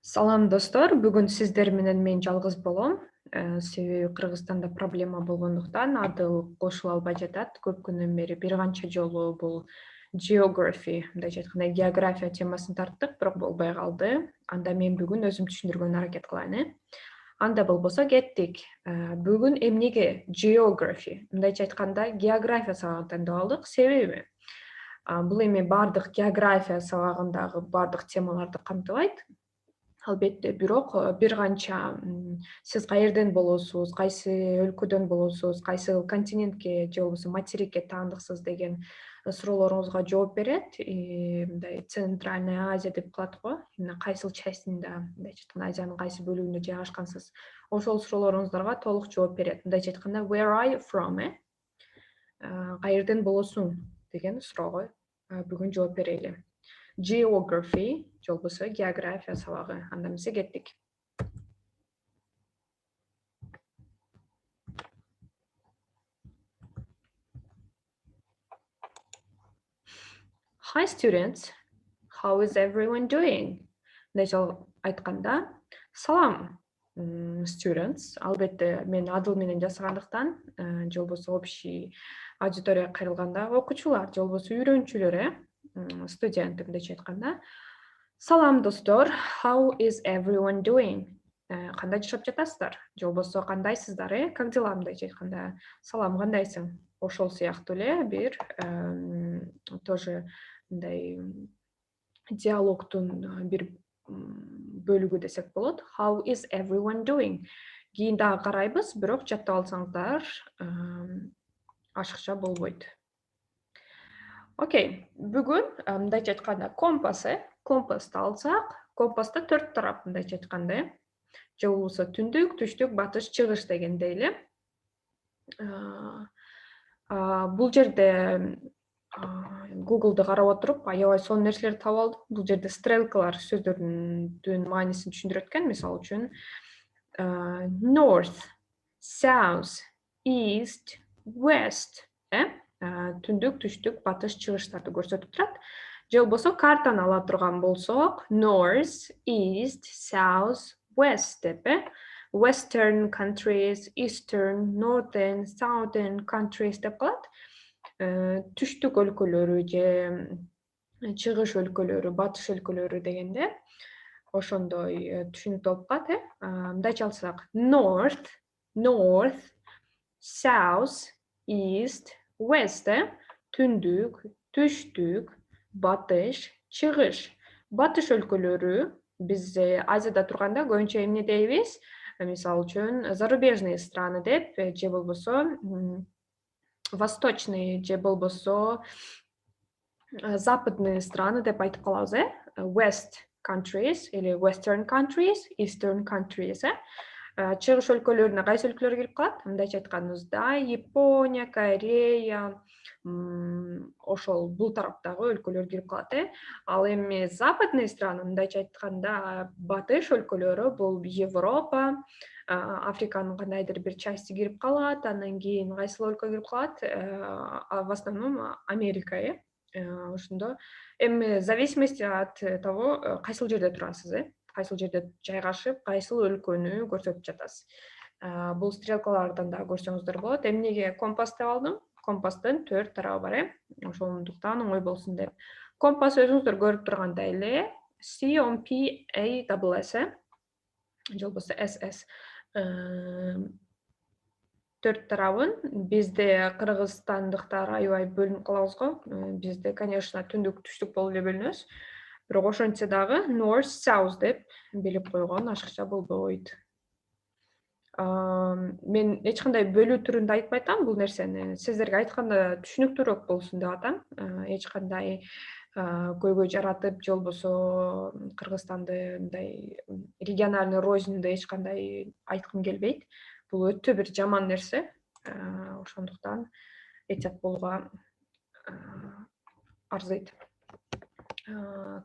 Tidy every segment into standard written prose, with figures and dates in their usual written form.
Салам достор, бүгүн сиздер менен мен жалгыз болом. Себеби Кыргызстанда проблема болгондуктан адыл кошула албай жатат. Көп күндөн бери бир канча жолу бул geography, мындайча айтканда география темасын тарттык, бирок болбой калды. Анда мен бүгүн өзүм түшүндүргөнгө аракет кылайын, Анда болбосо кеттик. Бүгүн эмнеге geography, мындайча айтканда география сабагын тандап алдык. Себеби бул эми бардык география сабагындагы бардык темаларды камтыбайт. Албетте, бирок бир канча сиз каерден болосуз, кайсы өлкөдөн болосуз, кайсы континентке же болбосо материкке таандыксыз деген суроолоруңузга жооп берет. Мындай Центральная Азия деп калат го. Именно кайсыл частинда, мындайча айтканда Азиянын кайсы бөлүгүндө жайгашкансыз. Ошол суроолоруңуздарга толук жооп берет. Мындайча айтканда where are you from? Каерден болосуң деген суроого бүгүн жооп берели. Geography, же болбосо география сабагы. Анда эмесе кеттик. Hi students, how is everyone doing? Мындайча айтканда, салам students. Албетте мен адыл менен жасагандыктан, же болбосо общий аудиторияга кайрылганда окуучулар, же болбосо үйрөнчүлөр, студент мындайча айтканда. Салам достор, how is everyone doing? Кандай жашап жатасыздар? Же болбосо кандайсыздар, Как дела мындайча айтканда? Салам, кандайсың? Ошол сыяктуу эле бир тоже мындай диалогтун бир бөлүгү десек болот. How is everyone doing? Кийин дагы карайбыз, бирок жаттап алсаңыздар ашыкча болбойт. Окей, бүгүн мындайча айтканда компасты алсак, компаста 4 тарап мындайча айтканда, же болбосо түндүк, түштүк, батыш, чыгыш дегендей эле. Бул жерде Google'ды карап отуруп, аябай сонун нерселерди таап алдым. Бул жерде стрелкалар сөздөрдүн маанисин түшүндүрөт экен. Мисалы үчүн north, south, east, west, түндүк, түштүк, батыш, чыгыштарды көрсөтүп турат. Же болбосо картаны ала турган болсок, north, east, south, west деп, western countries, eastern, northern, southern countries деп калат. Түштүк өлкөлөрү же чыгыш өлкөлөрү, батыш өлкөлөрү дегенде ошондой түшүнүктүү болуп калат, Мындайча алсак, north, south, east, west, түндүк, түштүк, батыш, чыгыш. Батыш өлкөлөрү биз Азияда турганда көбүнчө эмне дейбиз? Мисалы үчүн зарубежные страны деп, же болбосо восточный, же болбосо западные страны деп айтып калабыз, West countries или western countries, eastern countries, Чыгыш өлкөлөрүнө кайсы өлкөлөр кирип калат? Мындайча айтканыбызда Япония, Корея, ошол бул тараптагы өлкөлөр кирип калат, Ал эми западный страны, мындайча айтканда, батыш өлкөлөрү бул Европа, Африканын кандайдыр бир части кирип калат, андан кийин кайсыл өлкө кирип калат? В основном Америка, Ошондо эми в зависимости от того, кайсыл жерде турасыз, кайсыл жерде жайгашып, кайсыл өлкөнү көрсөтүп жатасыз. Бул стрелкалардан да көрсөңүздөр болот. Эмнеге компас деп алдым? Компастын 4 тарабы бар, Ошондуктан оңой болсун деп. Компас өзүңүздөр көрүп тургандай эле COMPASS, же болбосо SS 4 тарабын бизде кыргызстандыктар аябай бөлүнүп калабыз го. Бизде, конечно, түндүк, түштүк болуп эле бөлүнөбүз. Бирок ошентсе дагы north, south деп билип койгон ашыкча болбойт. Мен эч кандай бөлүү түрүндө айтпай атам бул нерсени. Сиздерге айтканда түшүнүктүүрөөк болсун деп атам. Эч кандай көйгөй жаратып, же болбосо Кыргызстанды мындай региональный розньду эч кандай айткым келбейт. Бул өтө бир жаман нерсе. Ошондуктан этият болууга арзыйт.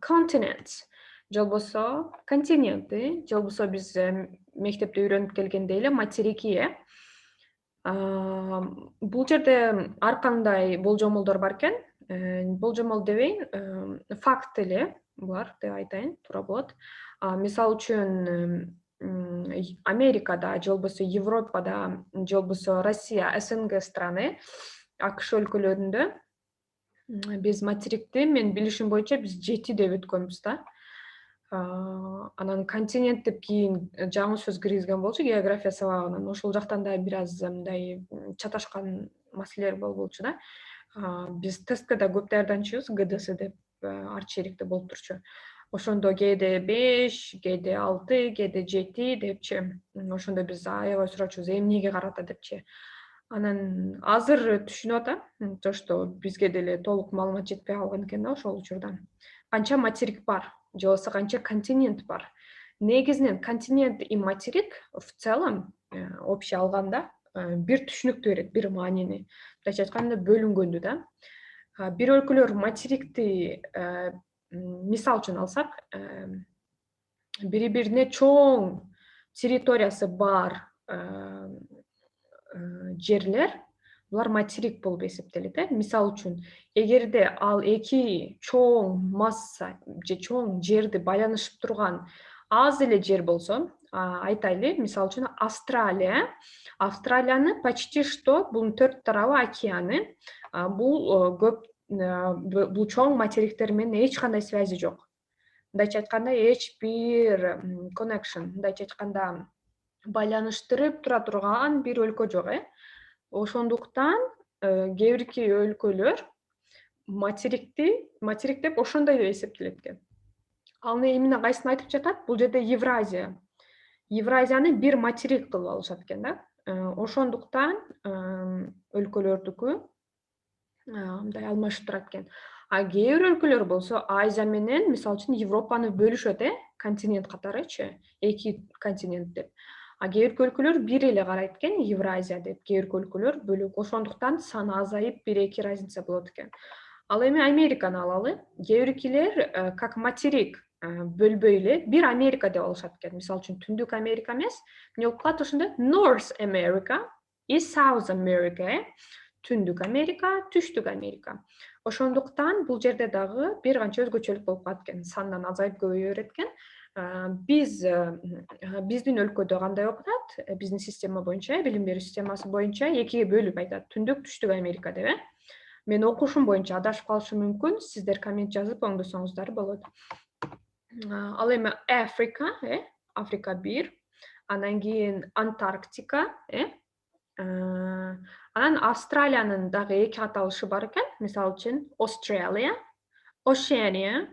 Continents, же болбосо континенти, же болбосо биз мектепте үйрөнүп келгендей эле материки, Бул жерде ар кандай болжомолдор бар экен. Болжомол дебейин, факт эле булар деп айтайын, туура болот. Мисалы үчүн Америкада же болбосо Европада же болбосо Россия, СНГ страны, АКШ өлкөлөрүндө биз материкти, менин билишим боюнча биз 7 деп өткөнбүз да. Анан континент деп кийин жаңы сөз киргизген болчу география сабагынан. Ошол жактан да бир аз мындай чаташкан маселелер болчу да. Биз тестке да көп даярданчубыз, ГДС деп арчерикте болуп турчу. Ошондо кээде 5, кээде 6, кээде 7 депчи. Ошондо биз аябай сурачубуз, эмнеге карата депчи. Анан азыр түшүнүп атам, то что бизге деле толук маалымат жетпей калган экен да ошол учурда. Канча материк бар, же болбосо канча континент бар. Негизинен континент и материк в целом, общий алганда, бир түшүнүктү берет, бир маанини. Мындайча айтканда бөлүнгөндү да. Бир өлкөлөр материкти мисал үчүн алсак, бири-бирине чоң территориясы бар жерлер, булар материк болуп эсептелет. Мисал үчүн, эгерде ал эки чоң масса же чоң жерди байланышып турган аз эле жер болсо, айтайлы, мисал үчүн Австралияны почти что бунун 4 тарабы океаны, бул бул чоң материктер менен эч кандай связи жок. Мындайча айтканда, эч бир connection, мындайча айтканда байланыштырып тура турган бир өлкө жок. Ошондуктан кээ бирки өлкөлөр материк деп ошондой деп эсептелет экен. Ал эмне кайсын айтып жатат? Бул жерде Евразия. Евразияны бир материк кылып алышат экен да. Ошондуктан өлкөлөрдүкү мындай алмашып турат экен. Кээ бир өлкөлөр болсо Азия менен, мисалы үчүн, Европаны бөлүшөт, континент катарычы, эки континент деп. Кээ бир өлкөлөр бир эле карайт экен, Евразия деп, кээ бир өлкөлөр бөлүк. Ошондуктан саны азайып, 1-2 разница болот экен. Ал эми Американы алалы. Кээ биркилер как материк бөлбөй эле бир Америка деп алышат экен. Мисалы үчүн, Түндүк Америка эмес, эмне болуп калат ошондо? North America и South America. Түндүк Америка, Түштүк Америка. Ошондуктан бул жерде дагы бир канча өзгөчөлүк болуп калат экен. Сандан азайып көбөйө берет экен. Биздин өлкөдө кандай окутат? Биздин система боюнча, билим берүү системасы боюнча экиге бөлүп айтат. Түндүк, Түштүк Америка деп. Мен окушум боюнча адашып калышым мүмкүн. Сиздер коммент жазып оңдосоңуздар болот. Ал эми Африка бир, анан кийин Антарктика, анан Австралиянын дагы эки аталышы бар экен. Мисалы үчүн, Australia, Oceania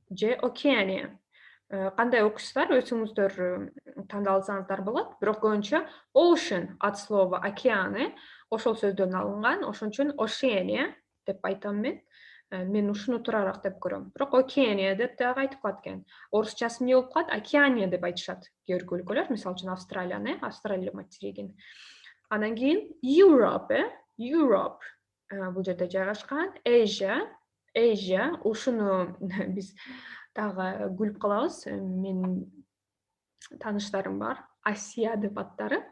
же Oceania. Кандай окушсуздар, өзүңүздөр тандап алсаңыздар болот. Бирок көбүнчө ocean от слова океаны ошол сөздөн алынган. Ошон үчүн Oceania деп айтам мен. Мен ушуну туурараак деп көрөм. Бирок Oceania деп дагы айтып калат экен. Орусчасы эмне болуп калат? Океания деп айтышат кээ бир өлкөлөр, мисалы үчүн Австралияны, Австралия материгин. Анан кийин Europe бул жерде жайгашкан. Asia, ушуну биз дагы күлүп калабыз. Менин тааныштарым бар, Асия деп аттары.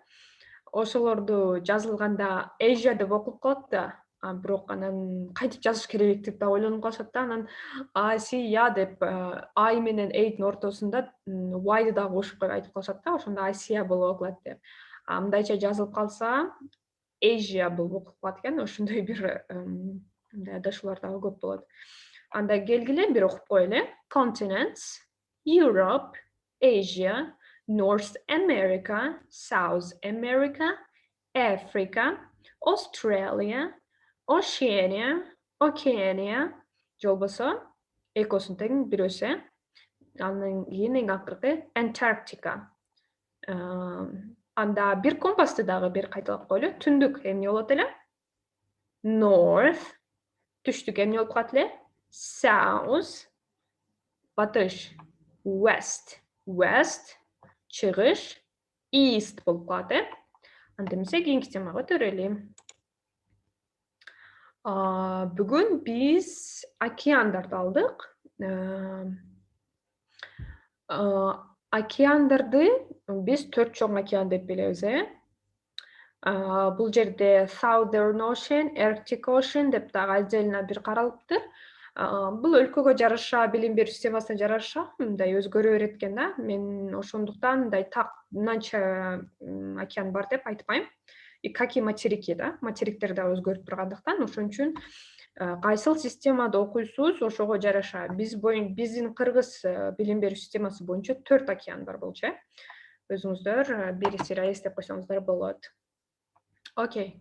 Ошолорду жазылганда Asia деп окулуп калат да, бирок анан кайтып жазыш керек деп да ойлонуп калышат да. Анан Асия деп I менен A'дин ортосунда Y'ды дагы кошуп коюп айтып калышат да, ошондо Асия болуп калат деп. Мындайча жазылып калса Asia болуп окулуп калат экен. Ошондой бир мындай адашуулар дагы көп болот. Анда келгиле бир окуп коелу. Continents: Europe, Asia, North America, South America, Africa, Australia, Oceania, же болбосо экөөсүн тең бирөөсү. Андан кийин эң акыркы Antarctica. Анда бир компасты дагы бир кайталап коелу. Түндүк эмне болот эле? North. Түштүк эмне болуп калат эле? South. Батыш West. Чыгыш East болуп калат. Анда эмесе кийинки темага өтөрөлү. Бүгүн биз океандарды алдык. Океандарды биз 4 чоң океан деп билебиз. Бул жерде Southern Ocean, Arctic Ocean деп дагы отдельно бир каралыптыр. Бул өлкөгө жараша, билим берүү системасына жараша мындай өзгөрө берет экен да. Мен ошондуктан мындай так мынанча океан бар деп айтпайм. И как и материки да, материктер да өзгөрүп тургандыктан, ошон үчүн кайсыл системада окуйсуз, ошого жараша. Биздин кыргыз билим берүү системасы боюнча 4 океан бар болчу. Өзүңүздөр бир сыйра эстеп койсоңуздар болот. Okay.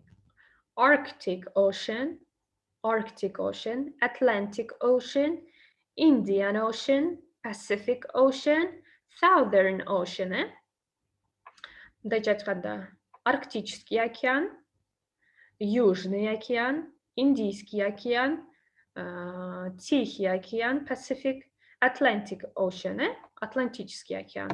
Arctic Ocean, Atlantic Ocean, Indian Ocean, Pacific Ocean, Southern Ocean. Мындайча айтканда, Арктический океан, Южный океан, Индийский океан, Тихий океан, Pacific, Atlantic Ocean, Атлантический океан.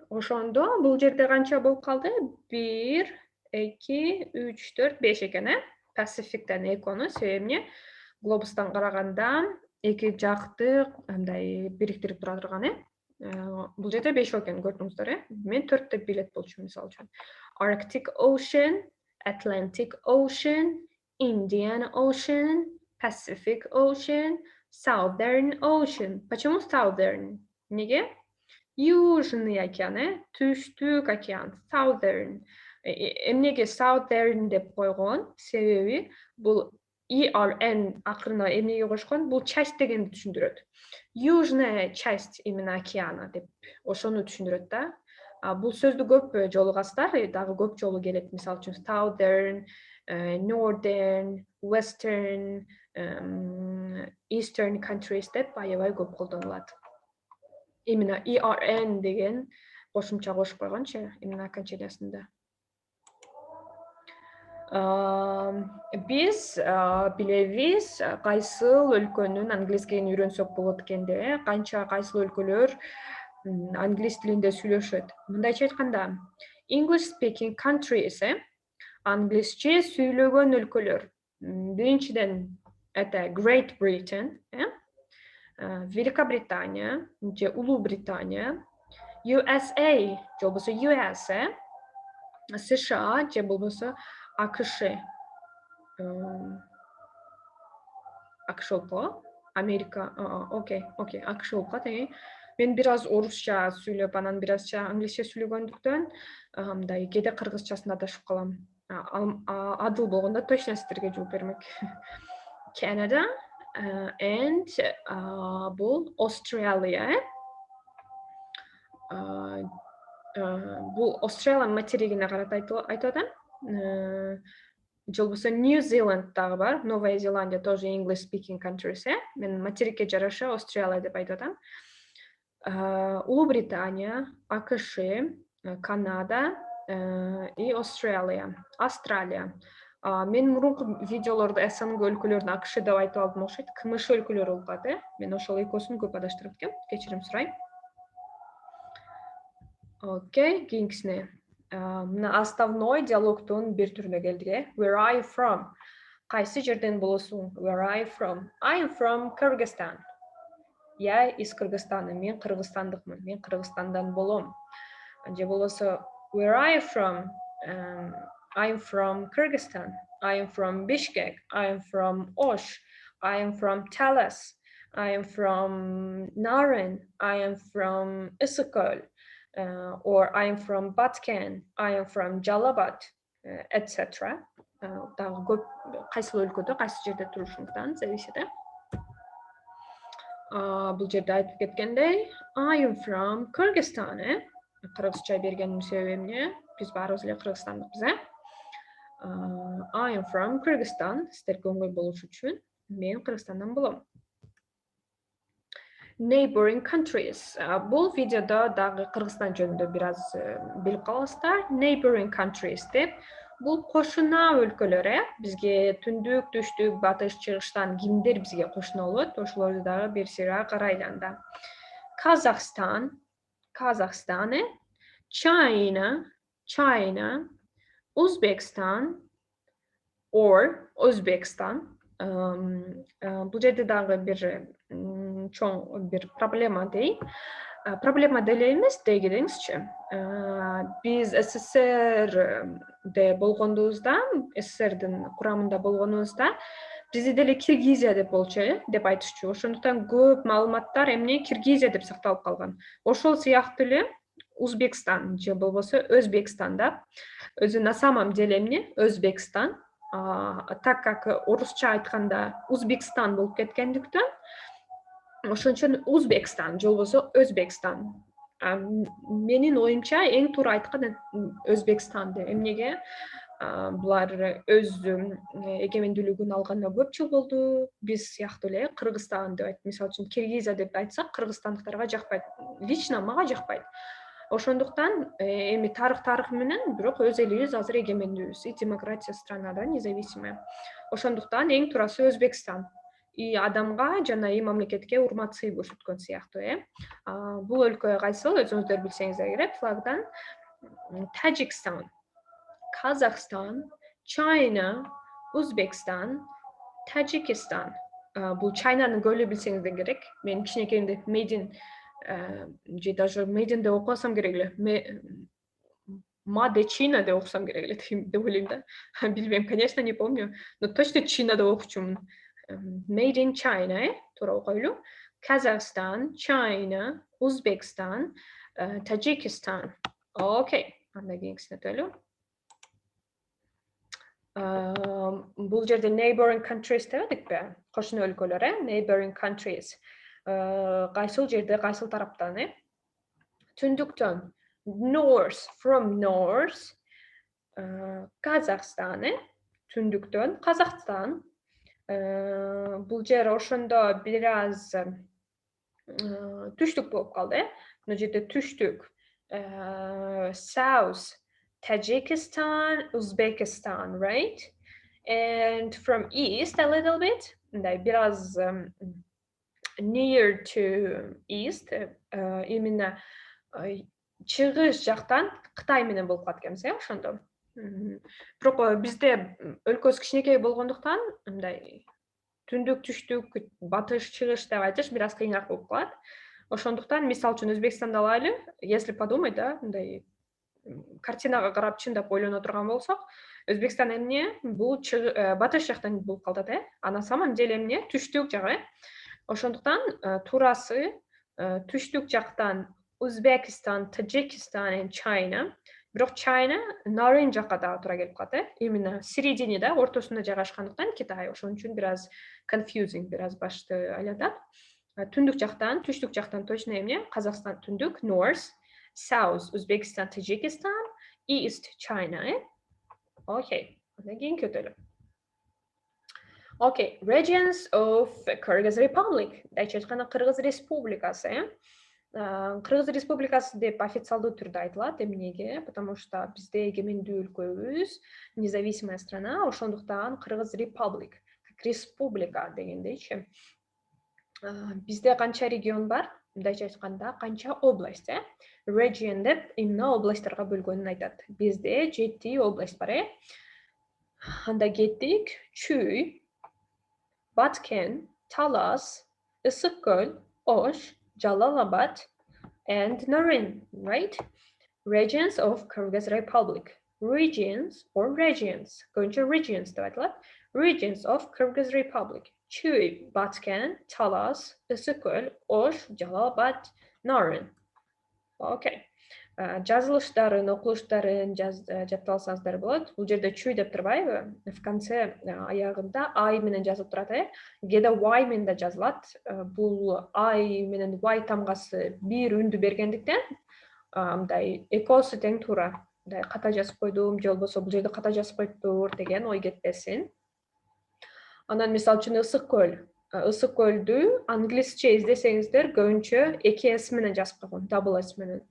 Ошондо бул жерде канча болуп калды? 1, 2, 3, 4, 5 экен, Пасификтен экөөнү себебине глобустан караганда эки жакты мындай бириктирип тура турган, Бул жерде 5 экен, көрдүңүздөр, Мен 4 деп билет болчумун, мисалы үчүн. Arctic Ocean, Atlantic Ocean, Indian Ocean, Pacific Ocean, Southern Ocean. Почему Southern? Неге? Южный океан, Түштүк океан, Southern. Эмнеге Southern деп койгон? Себеби бул ERN акырына эмнеге кошкон? Бул часть дегенди түшүндүрөт. Южная часть именно океана деп ошону түшүндүрөт да. Бул сөздү көп жолу кастар, дагы көп жолу келет. Мисалы үчүн Southern, Northern, Western, Eastern countries деп аябай көп колдонулат. Именно ERN деген кошумча кошуп койгончу, именно окончаниясында. Биз билебиз кайсыл өлкөнүн англискени үйрөнсөк болот экенде, кайсыл өлкөлөр англис тилинде сүйлөшөт. Мындайча айтканда, English speaking countries, англисче сүйлөгөн өлкөлөр. Биринчиден, это Great Britain, Великобритания, же Улуу Британия, USA, же болбосо US, США, же болбосо АКШ. АКШ болуп, Америка, окей, АКШ болуп. Мен бир аз орусча сүйлөп, анан бир азча англисче сүйлөгөндүктөн, мындай кээде кыргызчасына адашып калам. Адыл болгондо точно сиздерге жооп бермек. Canada and бул Australia. Бул Australia материгине карата айтып атам. Же болбосо New Zealand дагы бар, Новая Зеландия тоже English speaking countries, Мен материкке жараша Australia деп айтып атам. Улуу Британия, АКШ, Канада и Австралия. Мен мурунку видеолордо СНГ өлкөлөрүн АКШ деп айтып алдым окшойт. КМШ өлкөлөрү болуп калат, Мен ошол экөөсүн көп адаштырып кеткем. Кечирим сурайм. Окей, кийинкисине. Мына основной диалогтун бир түрүнө келдик, Where are you from? Кайсы жерден болосуң? Where are you from? I am from Kyrgyzstan. Я из Кыргызстана, мен кыргызстандыкмын, мен Кыргызстандан болом. Же болбосо Where are you from? I am from Kyrgyzstan. I am from Bishkek. I am from Osh. I am from Talas. I am from Naren. I am from Issyk. Or I am from Batken. I am from Jalabad, etc. Дагы көп кайсыл өлкөдө, кайсы жерде турушуңуздан зависит. Бул жерде айтып кеткендей, I am from Kyrgyzstan. Кыргызча бергеним себеби эмне? Биз баарыбыз эле кыргызстандыкпыз, I am from Kyrgyzstan. Сиздерге оңой болуш үчүн мен Кыргызстандан болом. Neighboring countries. Бул видеодо дагы Кыргызстан жөнүндө бир аз билип каласыздар. Neighboring countries деп бул кошуна өлкөлөр, бизге түндүк, түштүк, батыш, чыгыштан кимдер бизге кошуна болот? Ошолорду дагы бир сыйра карайлы анда. Kazakhstan, China, Uzbekistan or Uzbekistan. Бул жерде дагы бир чоң бир проблема дейт. проблема деле эмес дегилеңизчи. Биз СССРде болгондубузда, СССРдин курамында болгонубузда бизде деле Киргизия деп болчу, деп айтышчу. Ошондуктан көп маалыматтар эмне Киргизия деп сакталып калган. Ошол сыяктуу эле Узбекстан же болбосо Өзбекстан да. Өзү на самом деле эмне Өзбекстан. Так как орусча айтканда Узбекстан болуп кеткендиктен, ошон үчүн Узбекстан же болбосо Өзбекстан. Менин оюмча эң туура айткан Өзбекстан деп. Эмнеге? Булар өз эгемендүүлүгүн алганына көп жыл болду. Биз сыяктуу эле Кыргызстан деп айтып, мисалы үчүн Киргизия деп айтсак, кыргызстандыктарга жакпайт. Лично мага жакпайт. Ошондуктан эми тарых менен бирок өз элибиз азыр эгемендүүбүз. И демократия страна да, независимая. Ошондуктан эң туурасы Өзбекстан. И адамга жана и мамлекетке урмат сый көрсөткөн сыяктуу, Бул өлкө кайсыл, өзүңүздөр билсеңиздер керек. Флагдан Таджикстан, Казахстан, China, Узбекстан, Таджикистан. Бул Чайнанын көлү билсеңиздер керек. Мен кичинекейимде Мейдин же даже Мейдин деп окусам керек эле. Маде Чина деп окусам керек эле деп ойлойм да. Билбейм, конечно, не помню, но точно Чина деп окучумун. Made in China, туура окойлу. Казахстан, China, Узбекстан, Таджикистан. Окей, андай кийинкисине өтөлү. Бул жерде neighboring countries деп атпайбы? Кошуна өлкөлөр, neighboring countries. Кайсыл жерде, кайсыл тараптан, Түндүктөн north, from north, Казахстан, түндүктөн Казакстан. Бул жер ошондо бир аз түштүк болуп калды, Мына жерде түштүк. South, Tajikistan, Uzbekistan, right? And from east a little bit, мындай бир аз near to east, именно чыгыш жактан Кытай менен болуп калат экенбиз, ошондо. Бирок бизде өлкөбүз кичинекей болгондуктан, мындай түндүк, түштүк, батыш, чыгыш деп айтыш бир аз кыйыныраак болуп калат. Ошондуктан, мисалы үчүн Өзбекстанды алайлы, если подумать, да, мындай картинага карап чындап ойлоно турган болсок, Өзбекстан эмне? Бул батыш жактан болуп калат, А на самом деле эмне? Түштүк жагы. Ошондуктан туурасы түштүк жактан Узбекистан, Таджикистан и China. Бирок China Нарын жакка дагы туура келип калат, Именно середине да, ортосунда жайгашкандыктан Китай. Ошон үчүн бир аз confusing, бир аз башты айлантат. Түндүк жактан, түштүк жактан точно эмне? Казакстан түндүк, North, South, Uzbekistan, Tajikistan, East, China, Окей, андан кийин өтөлү. Окей, regions of Kyrgyz Republic. Дайча айтканда Кыргыз Республикасы, Кыргыз Республикасы деп официалдуу түрдө айтылат. Эмнеге? Потому что бизде эгемендүү өлкөбүз, независимая страна, ошондуктан Кыргыз Republic, как республика дегендейчи. Бизде канча регион бар? Мындайча айтканда, канча область, Region деп именно областтарга бөлгөнүн айтат. Бизде 7 область бар, Анда кеттик. Чүй, Баткен, Талас, Ысык көл, Ош, Жалал-Абад, and Нарын, right? Regions of Kyrgyz Republic. Regions or regions. Көбүнчө regions деп айтылат. Regions of Kyrgyz Republic. Чүй, Баткен, Талас, Ысык көл, Ош, Жалал-Абад, Нарын. Окей. Жазылыштарын, окулуштарын жаттап алсаңыздар болот. Бул жерде чүй деп турбайбы? В конце аягында I менен жазылып турат, Кээде Y менен да жазылат. Бул I менен Y тамгасы бир үндү бергендиктен, мындай экоосу тең туура. Мындай ката жазып койдум, же болбосо бул жерде ката жазып коюптур деген ой кетпесин. Анан мисалы үчүн Ысык көл. Ысык көлдү англисче издесеңиздер көбүнчө 2 S менен жазып койгон, double S менен.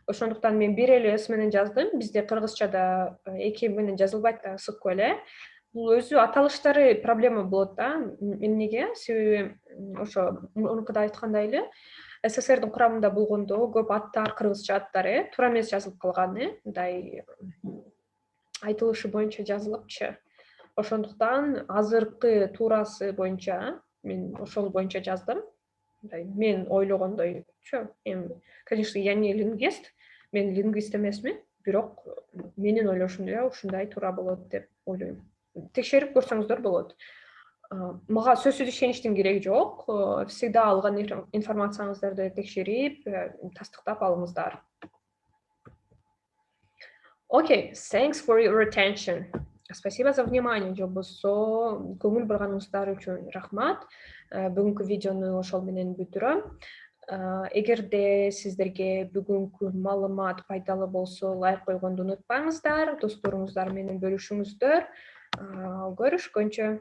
Ошондуктан мен бир эле S менен жаздым. Бизде кыргызчада 2 менен жазылбайт да Ысык көл, Бул өзү аталыштары проблема болот да. Эмнеге? Себеби ошо мурункуда айткандай эле, СССРдин курамында болгондо көп аттар, кыргызча аттар, туура эмес жазылып калган, мындай айтылышы боюнча жазылыпчы. Ошондуктан азыркы туурасы боюнча мен ошол боюнча жаздым. мен ойлогондойчу. Эми, конечно, я не лингвист, мен лингвист эмесмин, бирок менин ойлошумда ушундай туура болот деп ойлойм. Текшерип көрсөңүздөр болот. Мага сөзсүз ишеништин кереги жок. Всегда алган информацияңыздарды текшерип, тастыктап алыңыздар. Окей, thanks for your attention. Спасибо за внимание, же болбосо көңүл бурганыңыздар үчүн рахмат. Бүгүнкү видеону ошол менен бүтүрөм. Эгерде сиздерге бүгүнкү маалымат пайдалуу болсо, лайк койгонду унутпаңыздар, досторуңуздар менен бөлүшүңүздөр. Көрүшкөнчө.